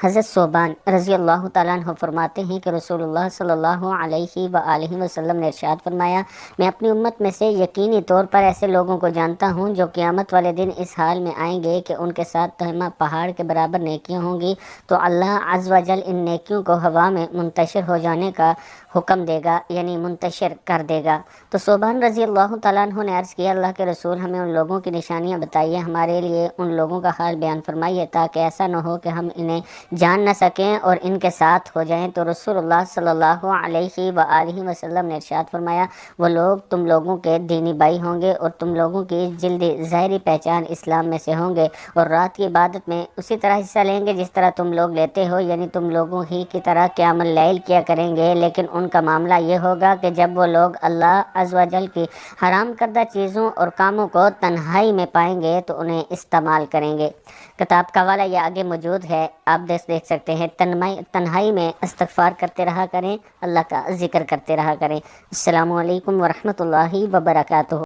حضرت صوبان رضی اللہ تعالیٰ عنہ فرماتے ہیں کہ رسول اللہ صلی اللہ علیہ وآلہ وسلم نے ارشاد فرمایا، میں اپنی امت میں سے یقینی طور پر ایسے لوگوں کو جانتا ہوں جو قیامت والے دن اس حال میں آئیں گے کہ ان کے ساتھ تہمہ پہاڑ کے برابر نیکیاں ہوں گی، تو اللہ عز و جل ان نیکیوں کو ہوا میں منتشر ہو جانے کا حکم دے گا، یعنی منتشر کر دے گا۔ تو صوبان رضی اللہ تعالیٰ عنہ نے عرض کیا، اللہ کے رسول ہمیں ان لوگوں کی نشانیاں بتائیے، ہمارے لیے ان لوگوں کا حال بیان فرمائیے تاکہ ایسا نہ ہو کہ ہم انہیں جان نہ سکیں اور ان کے ساتھ ہو جائیں۔ تو رسول اللہ صلی اللہ علیہ وآلہ وسلم نے ارشاد فرمایا، وہ لوگ تم لوگوں کے دینی بھائی ہوں گے اور تم لوگوں کی جلدی ظاہری پہچان اسلام میں سے ہوں گے، اور رات کی عبادت میں اسی طرح حصہ لیں گے جس طرح تم لوگ لیتے ہو، یعنی تم لوگوں ہی کی طرح قیام اللیل کیا کریں گے، لیکن ان کا معاملہ یہ ہوگا کہ جب وہ لوگ اللہ عز و جل کی حرام کردہ چیزوں اور کاموں کو تنہائی میں پائیں گے تو انہیں استعمال کریں گے۔ کتاب کا حوالہ یہ آگے موجود ہے، آپ دیکھ سکتے ہیں۔ تنہائی میں استغفار کرتے رہا کریں، اللہ کا ذکر کرتے رہا کریں۔ السلام علیکم ورحمۃ اللہ وبرکاتہ۔